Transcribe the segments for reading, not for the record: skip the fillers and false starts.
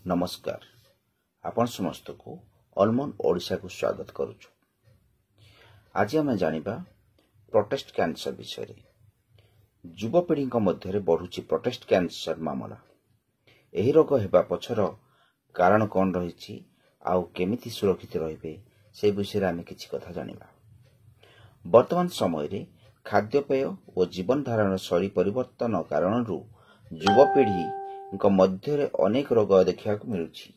नमस्कार आपण समस्त को अलमंड ओडिशा को स्वागत करुछु। आज आम जानिबा प्रोटेस्ट कैंसर विषय। युवपीढ़ी मध्य बढ़ुची प्रोटेस्ट कैंसर मामला। एही रोग हेबा पछर कारण कौन रही आउ केमिति सुरक्षित रहिबे से विषय आम किछि कथा जानिबा। वर्तमान समय रे खाद्यपेय और जीवन धारण शैली परिवर्तन कारणरू युवपीढ़ी मध्य अनेक रोग देखा मिलुछि।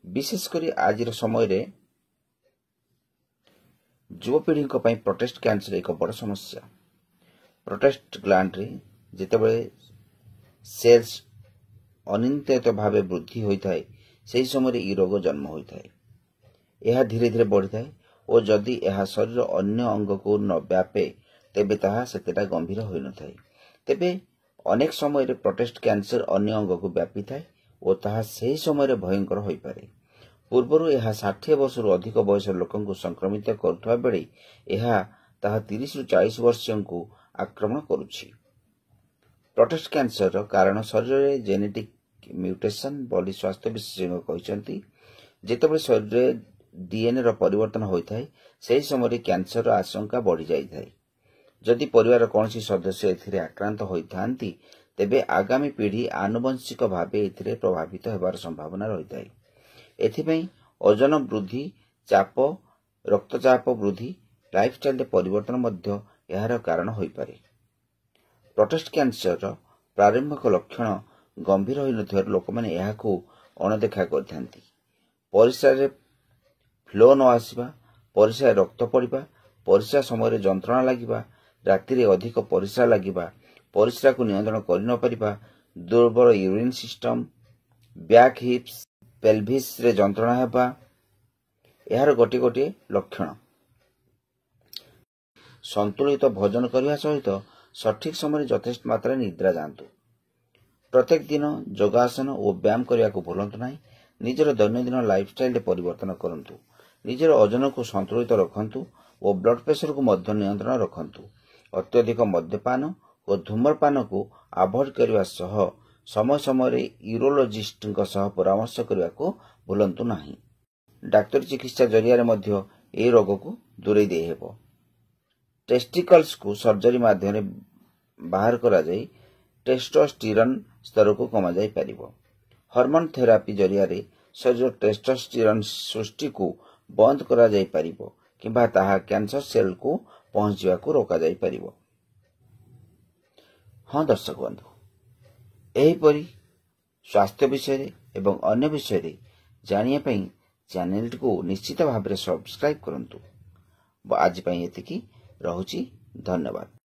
विशेषकर आज समय रे युवपीढ़ी प्रोटेस्ट कैंसर एक बड़ समस्या। प्रोटेस्ट ग्लैंड रे जितेबाला सेल्स अनियंत्रित भाव वृद्धि होता है से समय ये रोग जन्म होता है। यह धीरे धीरे बढ़ी है और जदि यह शरीर अन्य अंग को न व्यापे तेबे ताहा सेतेटा गंभीर होई न थाए। तेबे अनेक समय प्रोटेस्ट कैंसर अन्य अंग को व्यापी थाए और ताहा सही समय भयंकर होई पारे। पूर्वरु यह 60 वर्ष अधिक बयस लोकंकु संक्रमित करुवा बेले यह ताहा 30 रु 40 वर्षियों को आक्रमण करुछि। प्रोटेस्ट कैंसर कारण शरीर में जेनेटिक म्यूटेशन बोली स्वास्थ्य विशेषज्ञ कहते। जितेबाला शरीर डीएनए रो परिवर्तन होता है से समय कैंसर आशंका बढ़ी जाए। जदि परिवार कौन सदस्य एथिरे आक्रांत होइथांती तेबे आगामी पीढ़ी आनुवंशिक भाव एथिरे प्रभावित होबार संभावना रही है। एथिपई ओजन वृद्धि, चाप, रक्तचाप वृद्धि, लाइफस्टाइल परिवर्तन मध्य यार कारण होई पारे। प्रोटेस्ट कैंसर प्रारंभिक लक्षण गंभीर होई नथिबार लोक माने याकू अणदेखा करथांती। परिस्रा फ्लो न आसीबा, परिस्रा रक्त पड़िबा, परिस्रा समय जंत्रणा लागिबा, राति अधिक परिस्रा लागिबा, परिस्रा को नियंत्रण कर न परिबा, दुर्बल यूरिन सिस्टम, बैक हिप्स, पेल्विस रे जंत्रणा हेबा यार गोटे गोटे लक्षण। संतुलित भोजन करने सहित सठिक समय यथेष्ट मात्रा निद्रा जातु। प्रत्येक दिन योगासन और व्यायाम करने को भूलंतु नहीं। निजर दैनंदिन लाइफस्टाइल परिवर्तन करंतु। निजर ओजन को संतुलित रखंतु और ब्लड प्रेशर को मध्य नियंत्रण रखंतु। अत्यधिक मद्यपान और धूम्रपान को अवॉइड करने सह समय समय यूरोलॉजिस्ट परामर्श करने को भूलंतु नहीं। डाक्तर चिकित्सा जरिया मध्य ए रोग को दूरे दे हेबो। टेस्टिकल्स को सर्जरी माध्यम बाहर करा जाई टेस्टोस्टेरोन स्तर को कमा जाई परिबो। हार्मोन थेरापी जरिया शरीर टेस्टोस्टेरोन सृष्टि को बंद करा जाई परिबो किंबा ताहा कैंसर सेल को पहुंचवा को रोका जाई परिबो। हाँ दर्शक बंधु, एहीपरि स्वास्थ्य विषय एवं अन्य विषय जानिया पई चैनल को निश्चित भाव में सब्सक्राइब करंतु। आज पई एतिकी रहुची। धन्यवाद।